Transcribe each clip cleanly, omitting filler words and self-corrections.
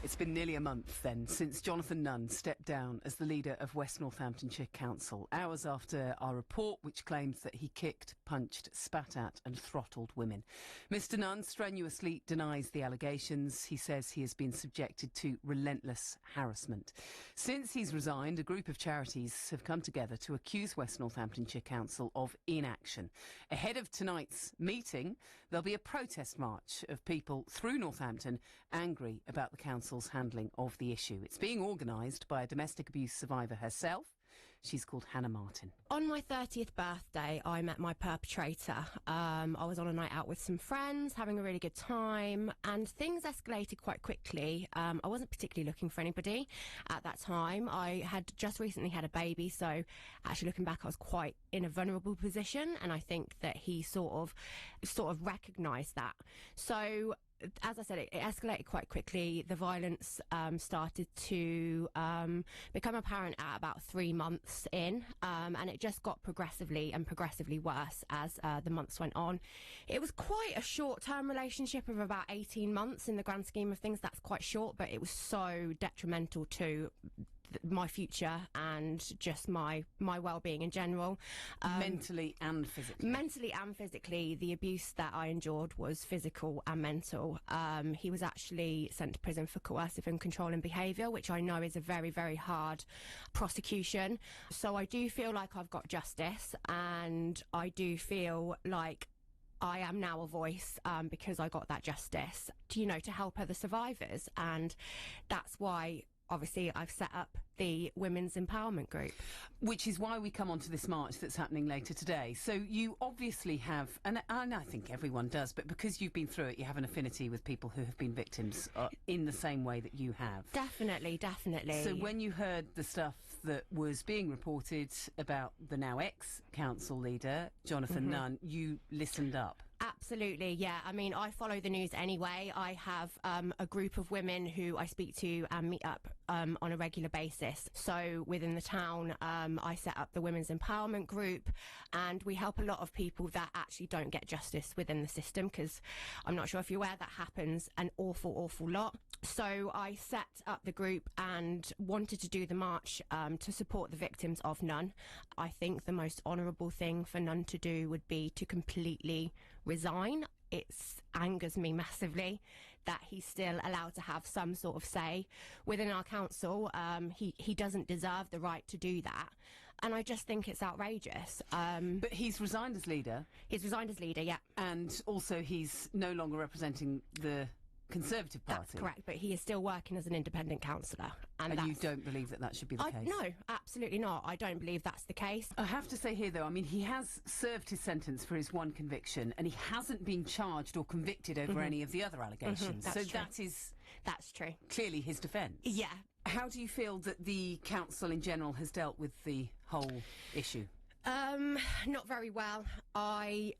It's been nearly a month, then, since Jonathan Nunn stepped down as the leader of West Northamptonshire Council, hours after our report which claims that he kicked, punched, spat at and throttled women. Mr Nunn strenuously denies the allegations. He says he has been subjected to relentless harassment. Since he's resigned, a group of charities have come together to accuse West Northamptonshire Council of inaction. Ahead of tonight's meeting, there'll be a protest march of people through Northampton angry about the council's handling of the issue. It's being organised by a domestic abuse survivor herself. She's called Hannah Martin. On my 30th birthday, I met my perpetrator. I was on a night out with some friends, having a really good time, and things escalated quite quickly. I wasn't particularly looking for anybody at that time. I had just recently had a baby, so actually looking back, I was quite in a vulnerable position, and I think that he sort of recognised that. So, as I said, it escalated quite quickly. The violence started to become apparent at about 3 months in, and it just got progressively worse as the months went on. It was quite a short-term relationship of about 18 months in the grand scheme of things. That's quite short, but it was so detrimental to my future and just my well-being in general. Mentally and physically. Mentally and physically. The abuse that I endured was physical and mental. He was actually sent to prison for coercive and controlling behaviour, which I know is a very, very hard prosecution. So I do feel like I've got justice, and I do feel like I am now a voice because I got that justice, to help other survivors. And that's why, obviously, I've set up the Women's Empowerment Group. Which is why we come on to this march that's happening later today. So you obviously have, and I think everyone does, but because you've been through it, you have an affinity with people who have been victims in the same way that you have. Definitely. So when you heard the stuff that was being reported about the now ex-council leader, Jonathan Nunn, you listened up. Absolutely, yeah. I mean, I follow the news anyway. I have a group of women who I speak to and meet up on a regular basis. So within the town, I set up the Women's Empowerment Group, and we help a lot of people that actually don't get justice within the system, because I'm not sure if you're aware, that happens an awful lot. So I set up the group and wanted to do the march to support the victims of Nunn. I think the most honourable thing for Nunn to do would be to completely resign. It angers me massively that he's still allowed to have some sort of say within our council. He doesn't deserve the right to do that, and I just think it's outrageous. But he's resigned as leader. He's resigned as leader, yeah. And also he's no longer representing the Conservative Party. That's correct, but he is still working as an independent councillor. And you don't believe that should be the case? No, absolutely not. I don't believe that's the case. I have to say here, though, I mean, he has served his sentence for his one conviction, and he hasn't been charged or convicted over any of the other allegations. That's true. That's true. Clearly his defence. Yeah. How do you feel that the council in general has dealt with the whole issue? Not very well. I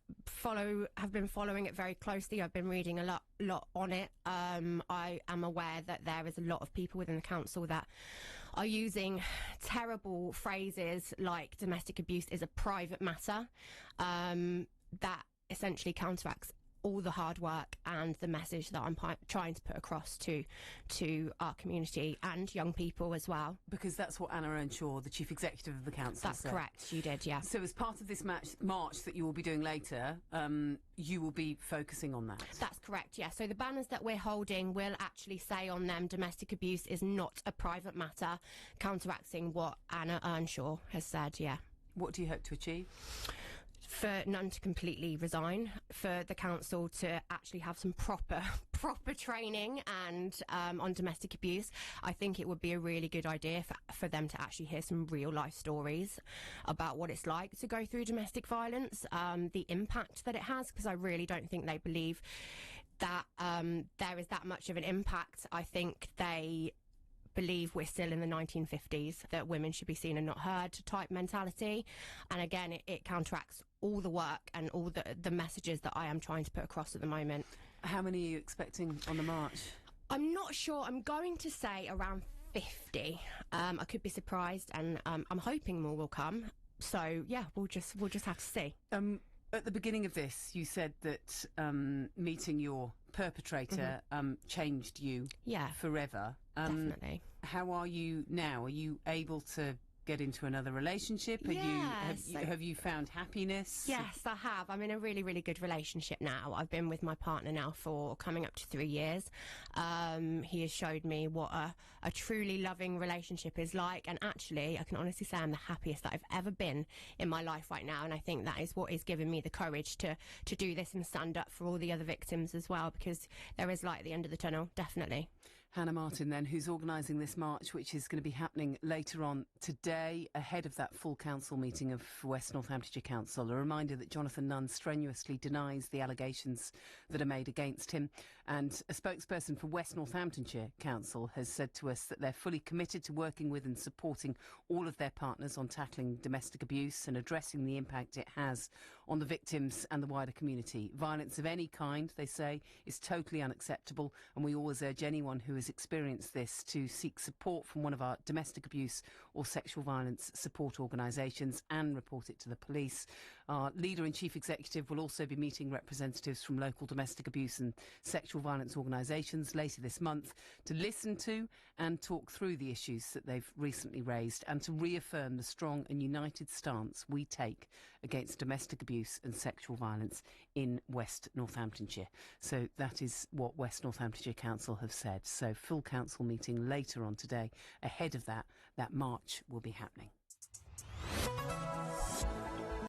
have been following it very closely. I've been reading a lot on it. I am aware that there is a lot of people within the council that are using terrible phrases like domestic abuse is a private matter. That essentially counteracts all the hard work and the message that I'm trying to put across to our community and young people as well. Because that's what Anna Earnshaw, the chief executive of the council, said. That's correct, she did, yeah. So as part of this march that you will be doing later, you will be focusing on that? That's correct, yeah. So the banners that we're holding will actually say on them, domestic abuse is not a private matter, counteracting what Anna Earnshaw has said, yeah. What do you hope to achieve? For Nunn to completely resign, for the council to actually have some proper training and on domestic abuse. I think it would be a really good idea for them to actually hear some real life stories about what it's like to go through domestic violence, the impact that it has, because I really don't think they believe that there is that much of an impact. I think they believe we're still in the 1950s, that women should be seen and not heard type mentality. And again, it counteracts all the work and all the messages that I am trying to put across at the moment. How many are you expecting on the march? I'm not sure. I'm going to say around 50. I could be surprised, and I'm hoping more will come. So yeah, we'll just have to see. At the beginning of this, you said that meeting your perpetrator changed you forever. Definitely. How are you now? Are you able to get into another relationship? Have you found happiness? Yes, I have. I'm in a really, really good relationship now. I've been with my partner now for coming up to 3 years. He has showed me what a truly loving relationship is like, and actually I can honestly say I'm the happiest that I've ever been in my life right now, and I think that is what is giving me the courage to do this and stand up for all the other victims as well, because there is light at the end of the tunnel, definitely. Hannah Martin, then, who's organising this march, which is going to be happening later on today, ahead of that full council meeting of West Northamptonshire Council. A reminder that Jonathan Nunn strenuously denies the allegations that are made against him. And a spokesperson for West Northamptonshire Council has said to us that they're fully committed to working with and supporting all of their partners on tackling domestic abuse and addressing the impact it has on the victims and the wider community. Violence of any kind, they say, is totally unacceptable, and we always urge anyone who has experienced this to seek support from one of our domestic abuse or sexual violence support organisations and report it to the police. Our leader and chief executive will also be meeting representatives from local domestic abuse and sexual violence organisations later this month to listen to and talk through the issues that they've recently raised and to reaffirm the strong and united stance we take against domestic abuse and sexual violence in West Northamptonshire. So that is what West Northamptonshire Council have said. So full council meeting later on today. Ahead of that march will be happening.